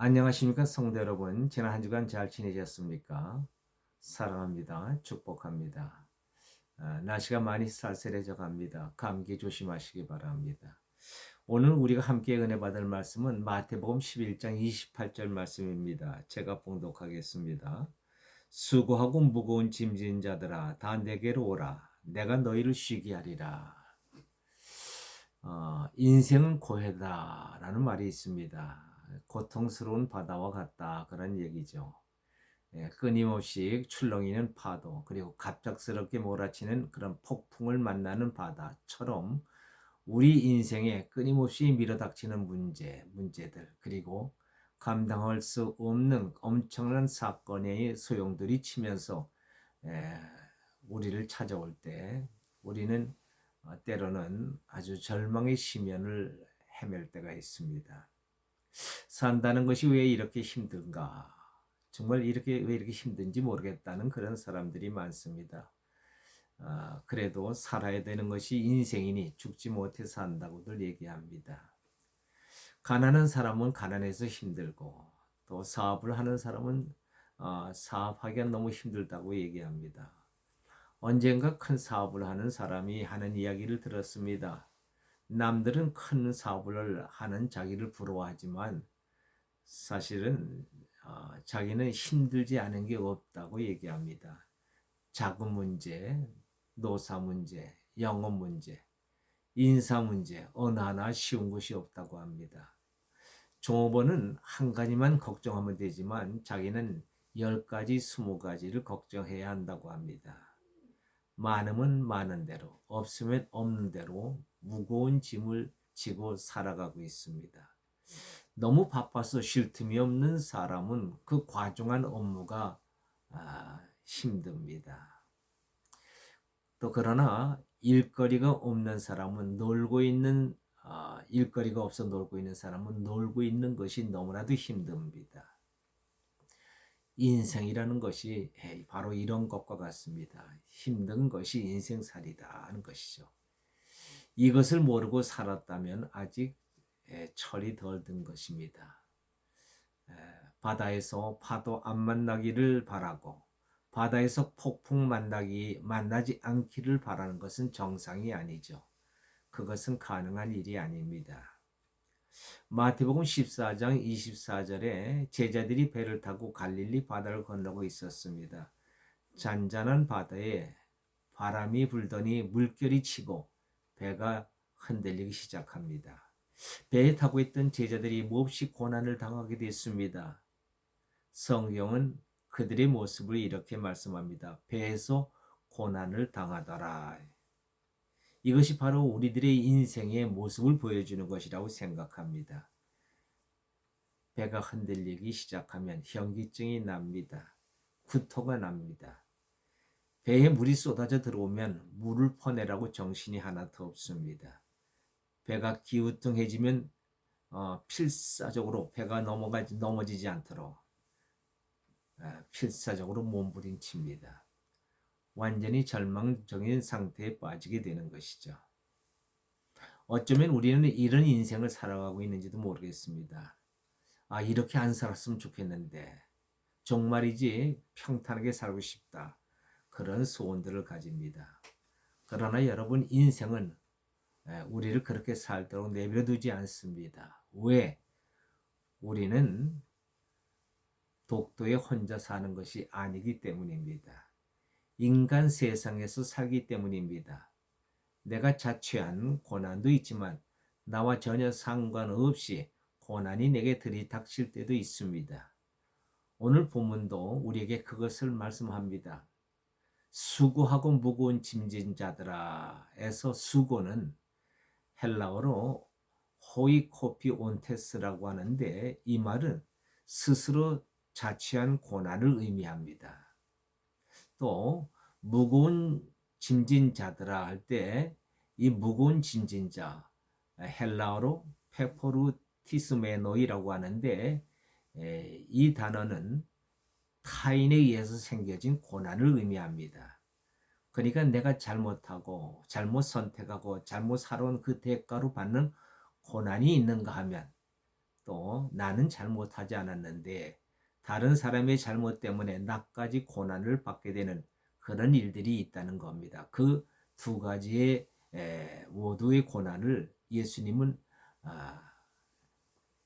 안녕하십니까 성도 여러분. 지난 한 주간 잘 지내셨습니까? 사랑합니다. 축복합니다. 날씨가 많이 쌀쌀해져 갑니다. 감기 조심하시기 바랍니다. 오늘 우리가 함께 은혜 받을 말씀은 마태복음 11장 28절 말씀입니다. 제가 봉독하겠습니다. 수고하고 무거운 짐진 자들아 다 내게로 오라. 내가 너희를 쉬게 하리라. 인생은 고해다라는 말이 있습니다. 고통스러운 바다와 같다 그런 얘기죠. 끊임없이 출렁이는 파도 그리고 갑작스럽게 몰아치는 그런 폭풍을 만나는 바다처럼 우리 인생에 끊임없이 밀어닥치는 문제들 그리고 감당할 수 없는 엄청난 사건의 소용돌이 치면서 에, 우리를 찾아올 때 우리는 때로는 아주 절망의 시면을 헤맬 때가 있습니다. 산다는 것이 왜 이렇게 힘든가? 정말 왜 이렇게 힘든지 모르겠다는 그런 사람들이 많습니다. 그래도 살아야 되는 것이 인생이니 죽지 못해 산다고들 얘기합니다. 가난한 사람은 가난해서 힘들고 또 사업을 하는 사람은 사업하기가 너무 힘들다고 얘기합니다. 언젠가 큰 사업을 하는 사람이 하는 이야기를 들었습니다. 남들은 큰 사업을 하는 자기를 부러워하지만 사실은 자기는 힘들지 않은 게 없다고 얘기합니다. 자금 문제, 노사 문제, 영업 문제, 인사 문제 어느 하나 쉬운 것이 없다고 합니다. 종업원은 한 가지만 걱정하면 되지만 자기는 10가지, 20가지를 걱정해야 한다고 합니다. 많으면 많은 대로, 없으면 없는 대로 무거운 짐을 지고 살아가고 있습니다. 너무 바빠서 쉴 틈이 없는 사람은 그 과중한 업무가 힘듭니다. 또 그러나 일거리가 없는 사람은 일거리가 없어 놀고 있는 사람은 놀고 있는 것이 너무나도 힘듭니다. 인생이라는 것이 바로 이런 것과 같습니다. 힘든 것이 인생살이다 하는 것이죠. 이것을 모르고 살았다면 아직 철이 덜 든 것입니다. 바다에서 파도 안 만나기를 바라고 바다에서 폭풍 만나지 않기를 바라는 것은 정상이 아니죠. 그것은 가능한 일이 아닙니다. 마태복음 14장 24절에 제자들이 배를 타고 갈릴리 바다를 건너고 있었습니다. 잔잔한 바다에 바람이 불더니 물결이 치고 배가 흔들리기 시작합니다. 배에 타고 있던 제자들이 몹시 고난을 당하게 됐습니다. 성경은 그들의 모습을 이렇게 말씀합니다. 배에서 고난을 당하더라. 이것이 바로 우리들의 인생의 모습을 보여주는 것이라고 생각합니다. 배가 흔들리기 시작하면 현기증이 납니다. 구토가 납니다. 배에 물이 쏟아져 들어오면 물을 퍼내라고 정신이 하나도 없습니다. 배가 기우뚱해지면 필사적으로 배가 넘어지지 않도록 필사적으로 몸부림칩니다. 완전히 절망적인 상태에 빠지게 되는 것이죠. 어쩌면 우리는 이런 인생을 살아가고 있는지도 모르겠습니다. 이렇게 안 살았으면 좋겠는데 정말이지 평탄하게 살고 싶다. 그런 소원들을 가집니다. 그러나 여러분 인생은 우리를 그렇게 살도록 내버려두지 않습니다. 왜? 우리는 독도에 혼자 사는 것이 아니기 때문입니다. 인간 세상에서 살기 때문입니다. 내가 자취한 고난도 있지만 나와 전혀 상관없이 고난이 내게 들이닥칠 때도 있습니다. 오늘 본문도 우리에게 그것을 말씀합니다. 수고하고 무거운 짐진 자들아에서 수고는 헬라어로 호이코피온테스라고 하는데 이 말은 스스로 자취한 고난을 의미합니다. 또 무거운 짐진 자들아 할 때 이 무거운 짐진 자 헬라어로 페포루티스메노이라고 하는데 이 단어는 타인에 의해서 생겨진 고난을 의미합니다. 그러니까 내가 잘못하고 잘못 선택하고 잘못 살아온 그 대가로 받는 고난이 있는가 하면 또 나는 잘못하지 않았는데 다른 사람의 잘못 때문에 나까지 고난을 받게 되는 그런 일들이 있다는 겁니다. 그 두 가지의 모두의 고난을 예수님은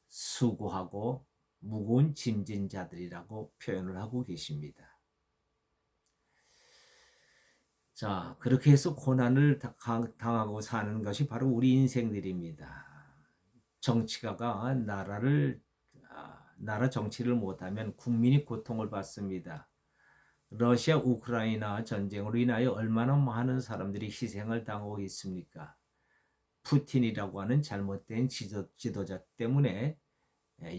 수고하고 무거운 짐진 자들이라고 표현을 하고 계십니다. 자, 그렇게 해서 고난을 당하고 사는 것이 바로 우리 인생들입니다. 정치가가 나라 정치를 못하면 국민이 고통을 받습니다. 러시아 우크라이나 전쟁으로 인하여 얼마나 많은 사람들이 희생을 당하고 있습니까? 푸틴이라고 하는 잘못된 지도자 때문에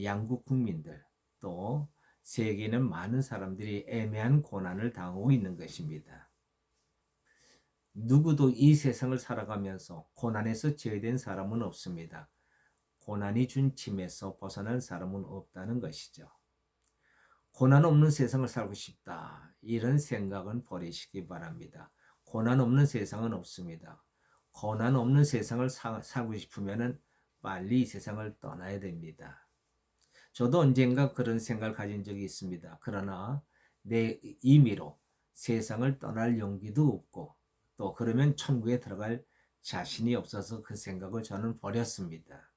양국 국민들 또 세계는 많은 사람들이 애매한 고난을 당하고 있는 것입니다. 누구도 이 세상을 살아가면서 고난에서 제외된 사람은 없습니다. 고난이 준 짐에서 벗어난 사람은 없다는 것이죠. 고난 없는 세상을 살고 싶다. 이런 생각은 버리시기 바랍니다. 고난 없는 세상은 없습니다. 고난 없는 세상을 살고 싶으면 빨리 이 세상을 떠나야 됩니다. 저도 언젠가 그런 생각을 가진 적이 있습니다. 그러나 내 임의로 세상을 떠날 용기도 없고 또 그러면 천국에 들어갈 자신이 없어서 그 생각을 저는 버렸습니다.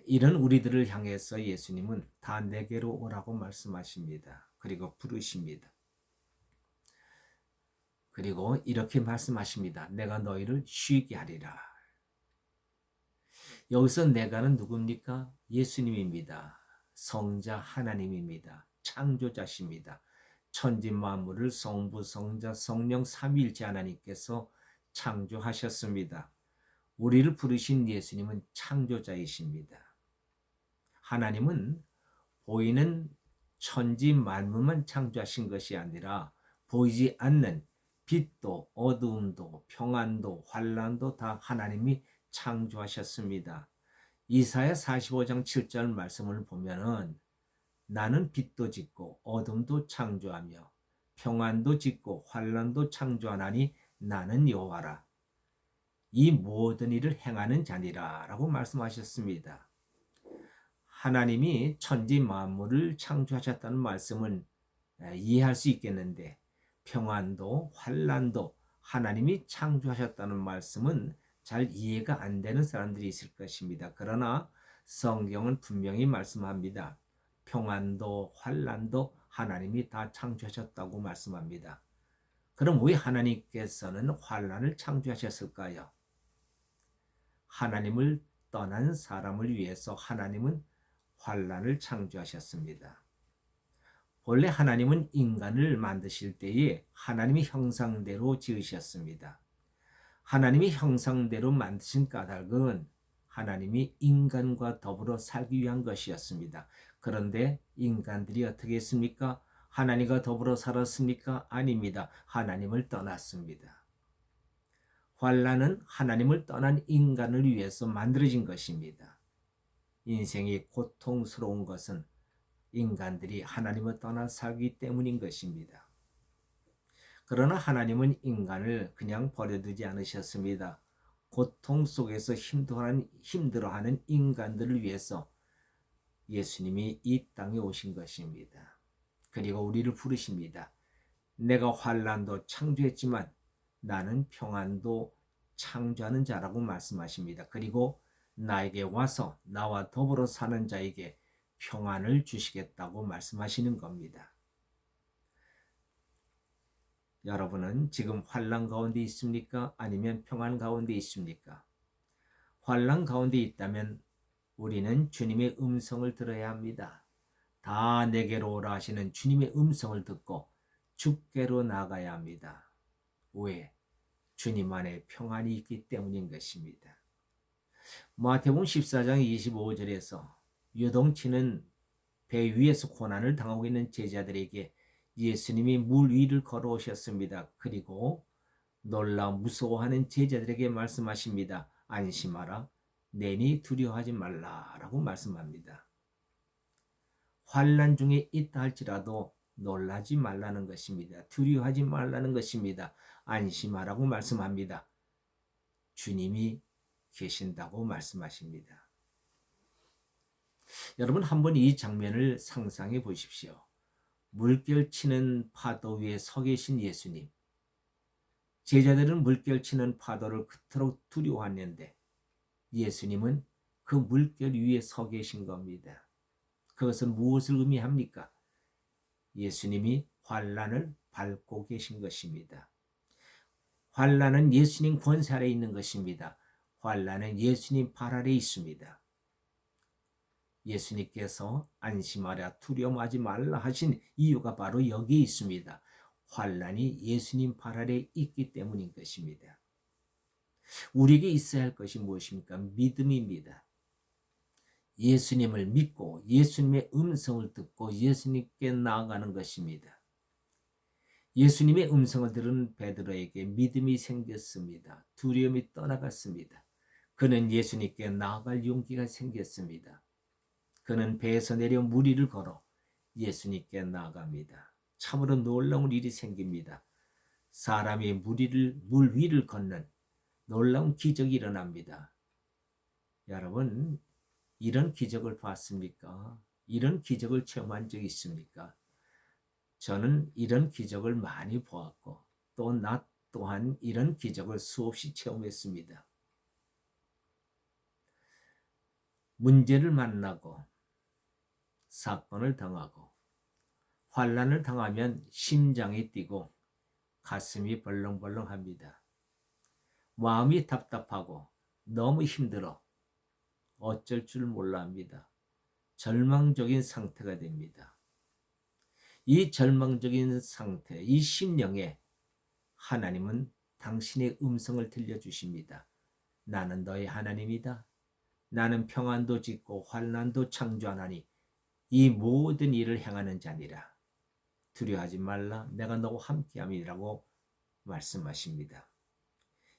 이런 우리들을 향해서 예수님은 다 내게로 오라고 말씀하십니다. 그리고 부르십니다. 그리고 이렇게 말씀하십니다. 내가 너희를 쉬게 하리라. 여기서 내가는 누굽니까? 예수님입니다. 성자 하나님입니다. 창조자십니다. 천지 만물을 성부, 성자, 성령 삼위일체 하나님께서 창조하셨습니다. 우리를 부르신 예수님은 창조자이십니다. 하나님은 보이는 천지 만물만 창조하신 것이 아니라 보이지 않는 빛도 어두움도 평안도 환난도 다 하나님이 창조하셨습니다. 이사야 45장 7절 말씀을 보면은 나는 빛도 짓고 어둠도 창조하며 평안도 짓고 환난도 창조하나니 나는 여호와라. 이 모든 일을 행하는 자니라 라고 말씀하셨습니다. 하나님이 천지 만물을 창조하셨다는 말씀은 이해할 수 있겠는데 평안도 환난도 하나님이 창조하셨다는 말씀은 잘 이해가 안 되는 사람들이 있을 것입니다. 그러나 성경은 분명히 말씀합니다. 평안도 환난도 하나님이 다 창조하셨다고 말씀합니다. 그럼 왜 하나님께서는 환난을 창조하셨을까요? 하나님을 떠난 사람을 위해서 하나님은 환난을 창조하셨습니다. 원래 하나님은 인간을 만드실 때에 하나님의 형상대로 지으셨습니다. 하나님의 형상대로 만드신 까닭은 하나님이 인간과 더불어 살기 위한 것이었습니다. 그런데 인간들이 어떻게 했습니까? 하나님과 더불어 살았습니까? 아닙니다. 하나님을 떠났습니다. 환난은 하나님을 떠난 인간을 위해서 만들어진 것입니다. 인생이 고통스러운 것은 인간들이 하나님을 떠나 살기 때문인 것입니다. 그러나 하나님은 인간을 그냥 버려두지 않으셨습니다. 고통 속에서 힘들어하는 인간들을 위해서 예수님이 이 땅에 오신 것입니다. 그리고 우리를 부르십니다. 내가 환난도 창조했지만 나는 평안도 창조하는 자라고 말씀하십니다. 그리고 나에게 와서 나와 더불어 사는 자에게 평안을 주시겠다고 말씀하시는 겁니다. 여러분은 지금 환난 가운데 있습니까? 아니면 평안 가운데 있습니까? 환난 가운데 있다면 우리는 주님의 음성을 들어야 합니다. 다 내게로 오라 하시는 주님의 음성을 듣고 주께로 나가야 합니다. 왜? 주님 안에 평안이 있기 때문인 것입니다. 마태복음 14장 25절에서 요동치는 배 위에서 고난을 당하고 있는 제자들에게 예수님이 물 위를 걸어오셨습니다. 그리고 놀라 무서워하는 제자들에게 말씀하십니다. 안심하라. 내니 두려워하지 말라라고 말씀합니다. 환난 중에 있다 할지라도 놀라지 말라는 것입니다. 두려워하지 말라는 것입니다. 안심하라고 말씀합니다. 주님이 계신다고 말씀하십니다. 여러분 한번 이 장면을 상상해 보십시오. 물결 치는 파도 위에 서 계신 예수님. 제자들은 물결 치는 파도를 그토록 두려워했는데 예수님은 그 물결 위에 서 계신 겁니다. 그것은 무엇을 의미합니까? 예수님이 환난을 밟고 계신 것입니다. 환난은 예수님 권세 아래 있는 것입니다. 환난은 예수님 발 아래 있습니다. 예수님께서 안심하라 두려워하지 말라 하신 이유가 바로 여기에 있습니다. 환난이 예수님 발 아래 있기 때문인 것입니다. 우리에게 있어야 할 것이 무엇입니까? 믿음입니다. 예수님을 믿고 예수님의 음성을 듣고 예수님께 나아가는 것입니다. 예수님의 음성을 들은 베드로에게 믿음이 생겼습니다. 두려움이 떠나갔습니다. 그는 예수님께 나아갈 용기가 생겼습니다. 그는 배에서 내려 물 위를 걸어 예수님께 나아갑니다. 참으로 놀라운 일이 생깁니다. 사람이 물 위를 걷는 놀라운 기적이 일어납니다. 여러분, 이런 기적을 봤습니까? 이런 기적을 체험한 적이 있습니까? 저는 이런 기적을 많이 보았고 또 나 또한 이런 기적을 수없이 체험했습니다. 문제를 만나고 사건을 당하고 환난을 당하면 심장이 뛰고 가슴이 벌렁벌렁합니다. 마음이 답답하고 너무 힘들어 어쩔 줄 몰라 합니다. 절망적인 상태가 됩니다. 이 절망적인 상태, 이 심령에 하나님은 당신의 음성을 들려주십니다. 나는 너의 하나님이다. 나는 평안도 짓고 환난도 창조하나니 이 모든 일을 행하는 자니라. 두려워하지 말라. 내가 너와 함께함이라고 말씀하십니다.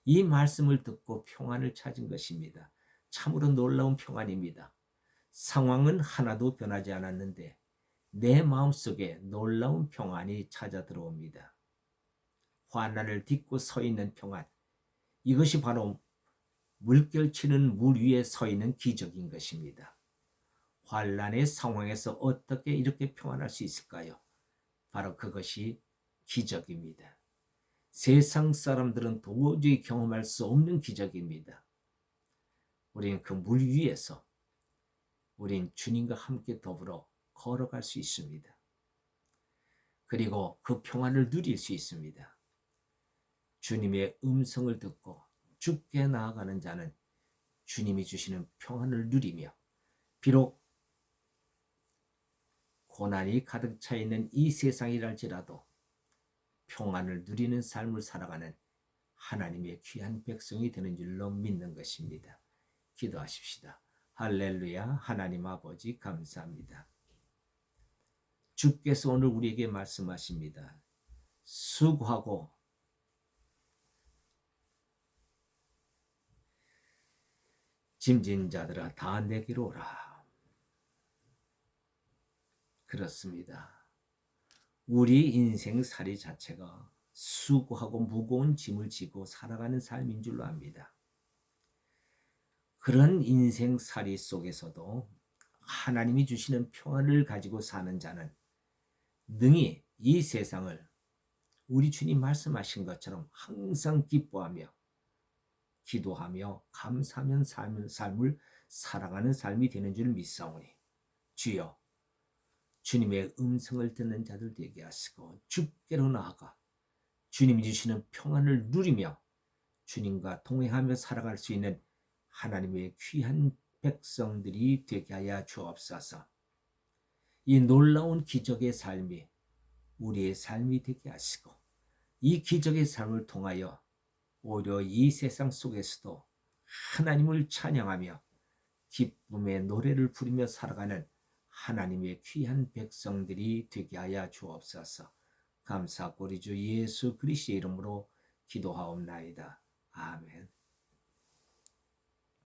이 말씀을 듣고 평안을 찾은 것입니다. 참으로 놀라운 평안입니다. 상황은 하나도 변하지 않았는데 내 마음속에 놀라운 평안이 찾아 들어옵니다. 환난을 딛고 서 있는 평안. 이것이 바로 물결 치는 물 위에 서 있는 기적인 것입니다. 환난의 상황에서 어떻게 이렇게 평안할 수 있을까요? 바로 그것이 기적입니다. 세상 사람들은 도저히 경험할 수 없는 기적입니다. 우리는 그 물 위에서 우린 주님과 함께 더불어 걸어갈 수 있습니다. 그리고 그 평안을 누릴 수 있습니다. 주님의 음성을 듣고 주께 나아가는 자는 주님이 주시는 평안을 누리며 비록 고난이 가득 차 있는 이 세상이랄지라도 평안을 누리는 삶을 살아가는 하나님의 귀한 백성이 되는 줄로 믿는 것입니다. 기도하십시다. 할렐루야. 하나님 아버지 감사합니다. 주께서 오늘 우리에게 말씀하십니다. 수고하고 짐진 자들아 다 내게로 오라. 그렇습니다. 우리 인생살이 자체가 수고하고 무거운 짐을 지고 살아가는 삶인 줄로 압니다. 그런 인생살이 속에서도 하나님이 주시는 평안을 가지고 사는 자는 능히 이 세상을 우리 주님 말씀하신 것처럼 항상 기뻐하며 기도하며 감사하며 삶을 살아가는 삶이 되는 줄 믿사오니 주여 주님의 음성을 듣는 자들 되게 하시고 주께로 나아가 주님이 주시는 평안을 누리며 주님과 동행하며 살아갈 수 있는 하나님의 귀한 백성들이 되게 하여 주옵소서. 이 놀라운 기적의 삶이 우리의 삶이 되게 하시고 이 기적의 삶을 통하여 오히려 이 세상 속에서도 하나님을 찬양하며 기쁨의 노래를 부르며 살아가는 하나님의 귀한 백성들이 되게 하여 주옵소서. 감사하고 우리 주 예수 그리스도의 이름으로 기도하옵나이다. 아멘.